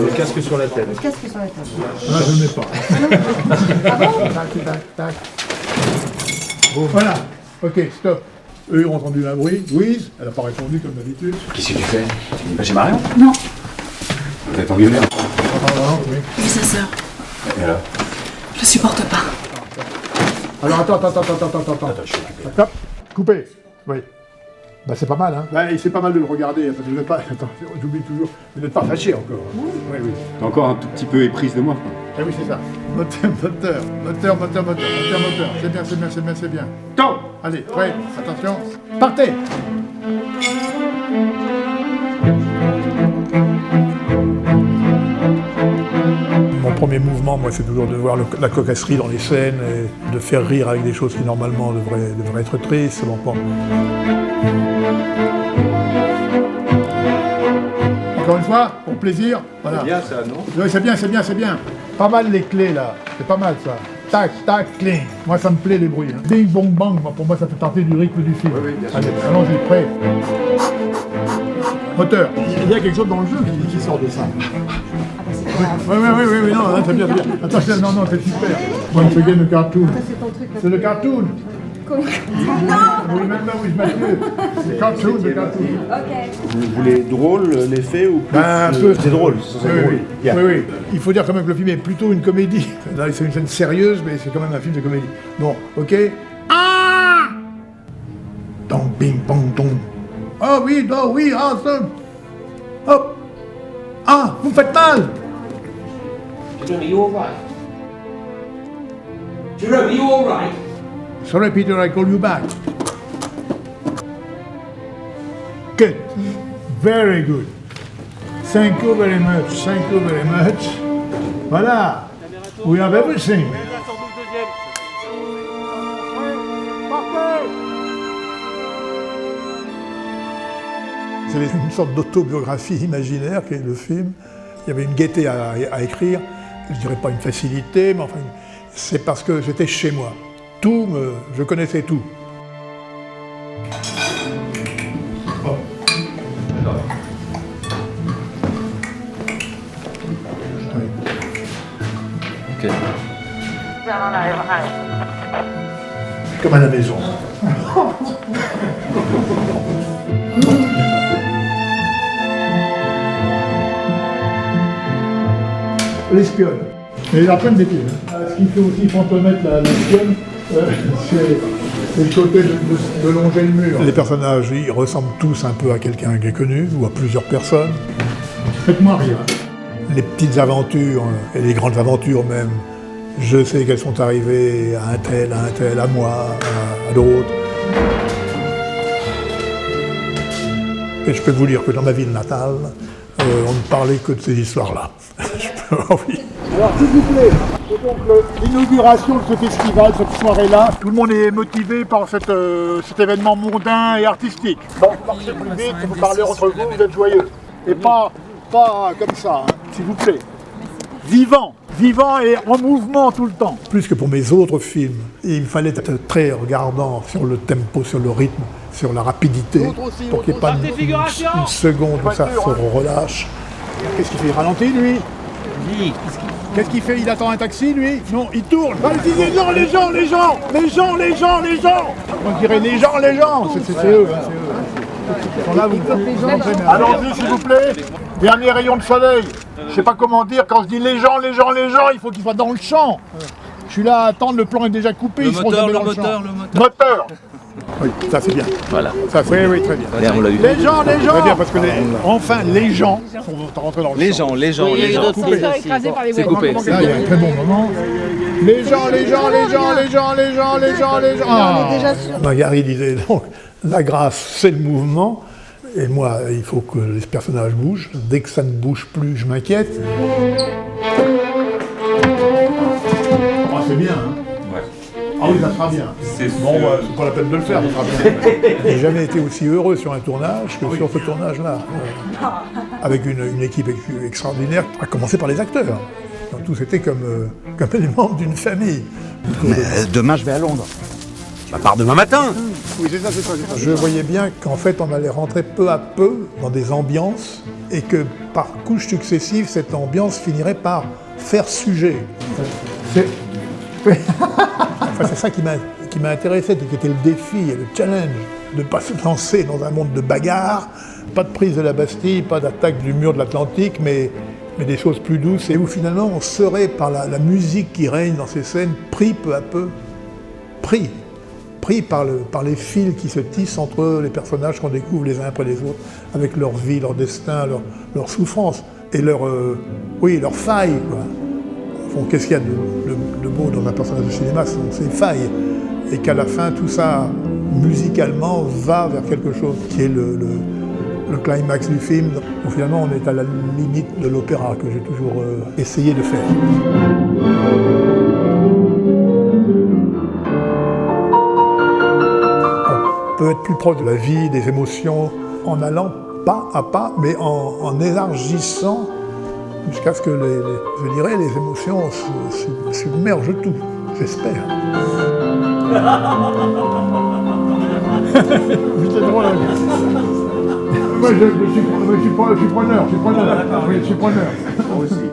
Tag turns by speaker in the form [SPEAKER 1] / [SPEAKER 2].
[SPEAKER 1] Le casque sur la tête.
[SPEAKER 2] Le casque sur la tête.
[SPEAKER 3] Là, je ne mets pas.
[SPEAKER 2] Ah bon?
[SPEAKER 3] Tac, tac, tac. Bon, voilà. Ok, stop. Eux ont entendu un bruit. Louise, elle n'a pas répondu comme d'habitude.
[SPEAKER 4] Qu'est-ce que tu fais? Tu dis pas chez Marion?
[SPEAKER 2] Non.
[SPEAKER 4] Vous êtes engueulé?
[SPEAKER 3] Oui.
[SPEAKER 2] Et sa sœur.
[SPEAKER 4] Et alors?
[SPEAKER 2] Je le supporte pas.
[SPEAKER 3] Alors attends. Stop. Coupé. Oui. Bah c'est pas mal, hein. Bah, c'est pas mal de le regarder. Parce que vous n'êtes pas. Attends, j'oublie toujours. Vous n'êtes pas fâché encore. Oui.
[SPEAKER 4] T'es encore un tout petit peu éprise de moi, quoi.
[SPEAKER 3] Ah oui, c'est ça. Moteur. C'est bien. Temps. Allez, prêt. Attention. Partez. Mon premier mouvement, moi, c'est toujours de voir la cocasserie dans les scènes et de faire rire avec des choses qui, normalement, devraient être tristes. Bon. Encore une fois, pour plaisir, voilà.
[SPEAKER 1] C'est bien ça, non?
[SPEAKER 3] Oui, c'est bien. Pas mal les clés, là. C'est pas mal, ça. Tac, clé. Moi, ça me plaît, les bruits. Hein. Bing, bong, bang. Pour moi, ça fait partie du rythme du film.
[SPEAKER 1] Oui, bien sûr.
[SPEAKER 3] Allez, allons-y, prêt. Moteur. Il y a quelque chose dans le jeu qui sort de ça. Oui, non, c'est bien. Attention, non, c'est super. Once again, le cartoon.
[SPEAKER 2] C'est ton truc.
[SPEAKER 3] C'est le cartoon.
[SPEAKER 2] Non.
[SPEAKER 3] Oui, maintenant, oui, je m'assure. C'est cartoon.
[SPEAKER 2] Ok.
[SPEAKER 1] Vous voulez drôle, l'effet ou plus,
[SPEAKER 3] Un peu.
[SPEAKER 1] c'est drôle, c'est drôle. Yeah.
[SPEAKER 3] Oui. Il faut dire quand même que le film est plutôt une comédie. Là, c'est une scène sérieuse, mais c'est quand même un film de comédie. Bon, ok. Ah! Dong, bing, bong, dong. Oh oui, awesome. Hop. Ah, vous me faites mal.
[SPEAKER 5] Jerome, are you all right? Jerome, are you all right?
[SPEAKER 3] Sorry, Peter, I call you back. Good. Very good. Thank you very much. Voilà. We have everything. C'est une sorte d'autobiographie imaginaire qui est le film. Il y avait une gaieté à écrire. Je dirais pas une facilité, mais enfin, c'est parce que j'étais chez moi. Je connaissais tout. Oh.
[SPEAKER 1] Ok.
[SPEAKER 3] Comme à la maison. L'espionne. Et ils apprennent des pieds. Ce qui fait aussi fantomètre l'espionne, c'est le côté de longer le mur. Les personnages, ils ressemblent tous un peu à quelqu'un qui est connu, ou à plusieurs personnes. Faites-moi rire. Les petites aventures, et les grandes aventures même, je sais qu'elles sont arrivées à un tel, à moi, à d'autres. Et je peux vous dire que dans ma ville natale, on ne parlait que de ces histoires-là. Oui. Alors, s'il vous plaît, c'est donc l'inauguration de ce festival, cette soirée-là. Tout le monde est motivé par cet événement mondain et artistique. Bon, vous marchez plus vite, vous parlez entre vous, vous êtes joyeux. Et pas comme ça, hein, s'il vous plaît. Vivant et en mouvement tout le temps. Plus que pour mes autres films, il me fallait être très regardant sur le tempo, sur le rythme, sur la rapidité, pour qu'il n'y ait pas une seconde où ça se relâche. Qu'est-ce qu'il fait? Il ralentit, lui? Qu'est-ce qu'il fait? Il attend un taxi, lui? Non, il tourne. Allez-y, les gens! On dirait les gens! C'est eux, hein, c'est eux. Ils sont là, vous pouvez. Allons-y, s'il vous plaît. Dernier rayon de soleil. Je sais pas comment dire, quand je dis les gens, il faut qu'ils soient dans le champ. Je suis là à attendre, le plan est déjà coupé, ils seront jamais dans le champ. Le moteur. Oui, ça c'est bien.
[SPEAKER 1] Voilà.
[SPEAKER 3] Ça fait, oui, très bien.
[SPEAKER 1] Bien, on l'a eu.
[SPEAKER 3] Les gens. Très bien, parce que les gens sont rentrés dans le champ.
[SPEAKER 1] Les gens.
[SPEAKER 2] C'est
[SPEAKER 1] coupé.
[SPEAKER 3] Là, il y a un très bon moment. Les gens. Magali disait donc, la grâce, c'est le mouvement. Et moi, il faut que les personnages bougent. Dès que ça ne bouge plus, je m'inquiète. Ah, c'est bien, hein?
[SPEAKER 1] Ouais.
[SPEAKER 3] Ah oui, ça sera bien.
[SPEAKER 1] C'est
[SPEAKER 3] Bon, c'est pas la peine de le faire, ça sera bien. J'ai jamais été aussi heureux sur un tournage que sur ce tournage-là. Avec une équipe extraordinaire, à commencer par les acteurs. Donc, tous étaient comme les membres d'une famille.
[SPEAKER 6] Mais demain, je vais à Londres.
[SPEAKER 4] Bah, part demain matin.
[SPEAKER 3] Oui, c'est ça, c'est ça. Je voyais bien qu'en fait, on allait rentrer peu à peu dans des ambiances et que par couches successives, cette ambiance finirait par faire sujet. Enfin, c'est ça qui m'a intéressé, qui était le défi et le challenge de ne pas se lancer dans un monde de bagarre, pas de prise de la Bastille, pas d'attaque du mur de l'Atlantique, mais des choses plus douces, et où finalement on serait, par la musique qui règne dans ces scènes, pris peu à peu, pris par les fils qui se tissent entre les personnages qu'on découvre les uns après les autres, avec leur vie, leur destin, leur souffrance, et leurs failles, quoi. Bon, qu'est-ce qu'il y a de beau dans un personnage de cinéma, ce sont ses failles, et qu'à la fin, tout ça, musicalement, va vers quelque chose qui est le climax du film, où finalement on est à la limite de l'opéra, que j'ai toujours essayé de faire. On peut être plus proche de la vie, des émotions, en allant pas à pas, mais en élargissant, jusqu'à ce que les émotions submergent tout, j'espère. C'est drôle. Moi, je suis preneur. Oui, je suis preneur.
[SPEAKER 1] Moi aussi.